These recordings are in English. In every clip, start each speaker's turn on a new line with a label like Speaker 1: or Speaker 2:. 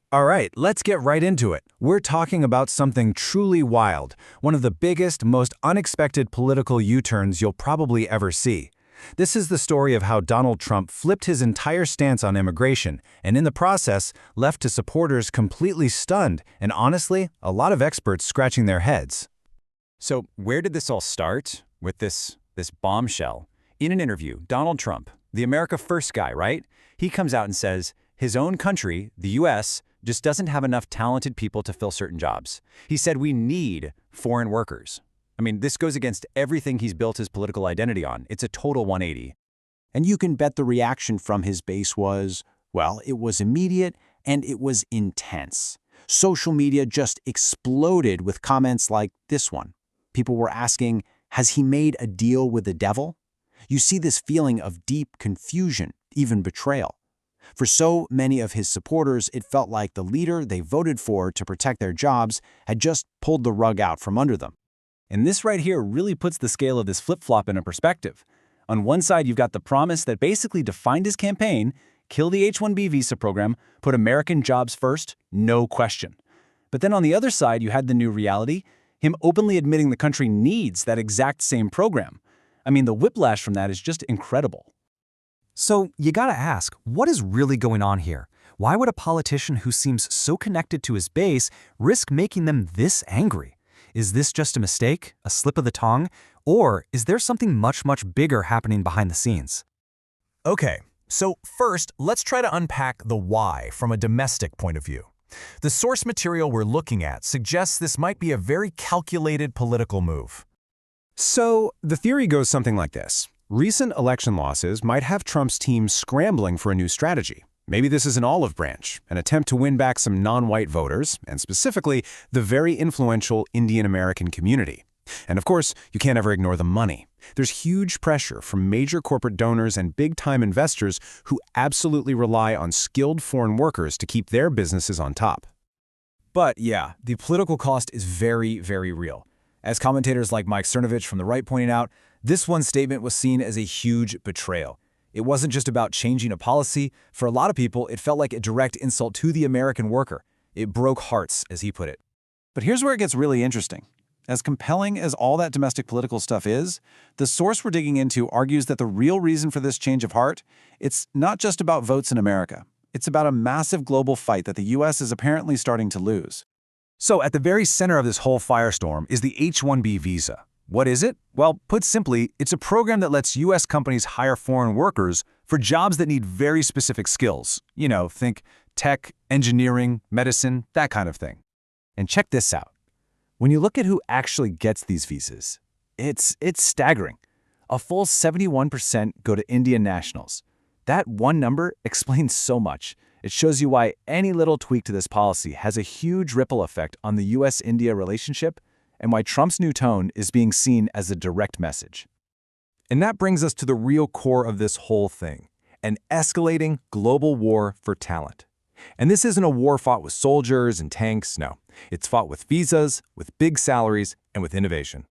Speaker 1: All right, let's get right into it. We're talking about something truly wild, one of the biggest, most unexpected political U-turns you'll probably ever see. This is the story of how Donald Trump flipped his entire stance on immigration, and in the process, left his supporters completely stunned, and honestly, a lot of experts scratching their heads.
Speaker 2: So where did this all start? With this bombshell. In an interview, Donald Trump, the America First guy, right? He comes out and says his own country, the U.S., just doesn't have enough talented people to fill certain jobs. He said we need foreign workers. I mean, this goes against everything he's built his political identity on. It's a total 180.
Speaker 3: And you can bet the reaction from his base was, well, it was immediate and it was intense. Social media just exploded with comments like this one. People were asking, has he made a deal with the devil? You see this feeling of deep confusion, even betrayal. For so many of his supporters, it felt like the leader they voted for to protect their jobs had just pulled the rug out from under them.
Speaker 2: And this right here really puts the scale of this flip-flop into perspective. On one side, you've got the promise that basically defined his campaign, kill the H-1B visa program, put American jobs first, no question. But then on the other side, you had the new reality, him openly admitting the country needs that exact same program. I mean, the whiplash from that is just incredible.
Speaker 4: So you gotta ask, what is really going on here? Why would a politician who seems so connected to his base risk making them this angry? Is this just a mistake, a slip of the tongue, or is there something much, much bigger happening behind the scenes?
Speaker 5: Okay, so first, let's try to unpack the why from a domestic point of view. The source material we're looking at suggests this might be a very calculated political move.
Speaker 1: So, the theory goes something like this. Recent election losses might have Trump's team scrambling for a new strategy. Maybe this is an olive branch, an attempt to win back some non-white voters, and specifically, the very influential Indian American community. And of course, you can't ever ignore the money. There's huge pressure from major corporate donors and big-time investors who absolutely rely on skilled foreign workers to keep their businesses on top.
Speaker 2: But yeah, the political cost is very, very real. As commentators like Mike Cernovich from the right pointed out, this one statement was seen as a huge betrayal. It wasn't just about changing a policy. For a lot of people, it felt like a direct insult to the American worker. It broke hearts, as he put it.
Speaker 6: But here's where it gets really interesting. As compelling as all that domestic political stuff is, the source we're digging into argues that the real reason for this change of heart, it's not just about votes in America. It's about a massive global fight that the U.S. is apparently starting to lose.
Speaker 1: So at the very center of this whole firestorm is the H-1B visa. What is it? Well, put simply, it's a program that lets U.S. companies hire foreign workers for jobs that need very specific skills. You know, think tech, engineering, medicine, that kind of thing.
Speaker 2: And check this out. When you look at who actually gets these visas, it's staggering. A full 71% go to Indian nationals. That one number explains so much. It shows you why any little tweak to this policy has a huge ripple effect on the U.S.-India relationship and why Trump's new tone is being seen as a direct message.
Speaker 5: And that brings us to the real core of this whole thing, an escalating global war for talent. And this isn't a war fought with soldiers and tanks, no. It's fought with visas, with big salaries, and with innovation.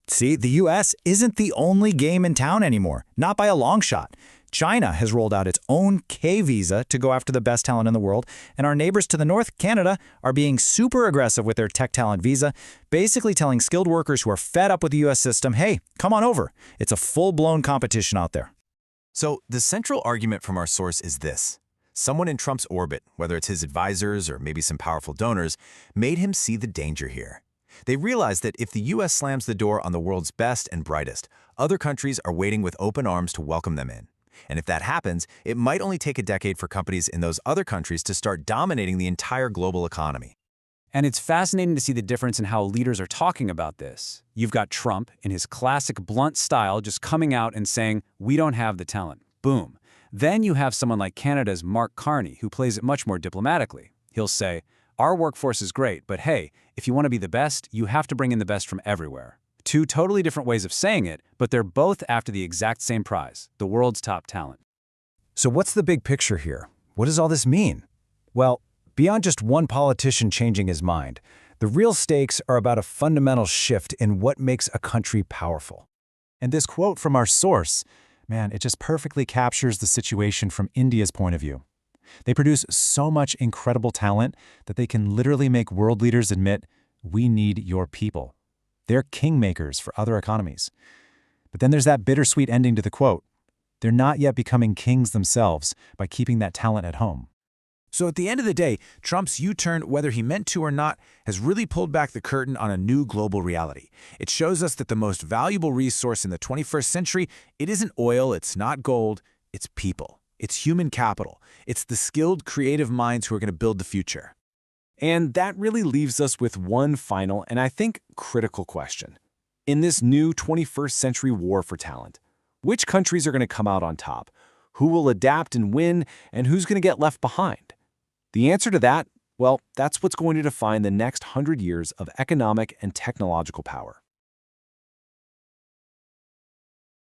Speaker 7: See, the U.S. isn't the only game in town anymore, not by a long shot. China has rolled out its own K visa to go after the best talent in the world, and our neighbors to the north, Canada, are being super aggressive with their tech talent visa, basically telling skilled workers who are fed up with the U.S. system, hey, come on over. It's a full-blown competition out there.
Speaker 5: So the central argument from our source is this. Someone in Trump's orbit, whether it's his advisors or maybe some powerful donors, made him see the danger here. They realized that if the U.S. slams the door on the world's best and brightest, other countries are waiting with open arms to welcome them in. And if that happens, it might only take a decade for companies in those other countries to start dominating the entire global economy.
Speaker 2: And it's fascinating to see the difference in how leaders are talking about this. You've got Trump, in his classic blunt style, just coming out and saying, we don't have the talent. Boom. Then you have someone like Canada's Mark Carney, who plays it much more diplomatically. He'll say, our workforce is great, but hey, if you want to be the best, you have to bring in the best from everywhere. Two totally different ways of saying it, but they're both after the exact same prize, the world's top talent.
Speaker 1: So what's the big picture here? What does all this mean? Well, beyond just one politician changing his mind, the real stakes are about a fundamental shift in what makes a country powerful.
Speaker 8: And this quote from our source, man, it just perfectly captures the situation from India's point of view.
Speaker 1: They produce so much incredible talent that they can literally make world leaders admit, we need your people. They're kingmakers for other economies. But then there's that bittersweet ending to the quote. They're not yet becoming kings themselves by keeping that talent at home.
Speaker 5: So at the end of the day, Trump's U-turn, whether he meant to or not, has really pulled back the curtain on a new global reality. It shows us that the most valuable resource in the 21st century, it isn't oil, it's not gold, it's people. It's human capital. It's the skilled, creative minds who are going to build the future.
Speaker 2: And that really leaves us with one final and I think critical question. In this new 21st century war for talent, which countries are going to come out on top? Who will adapt and win, and who's going to get left behind? The answer to that, well, that's what's going to define the next 100 years of economic and technological power.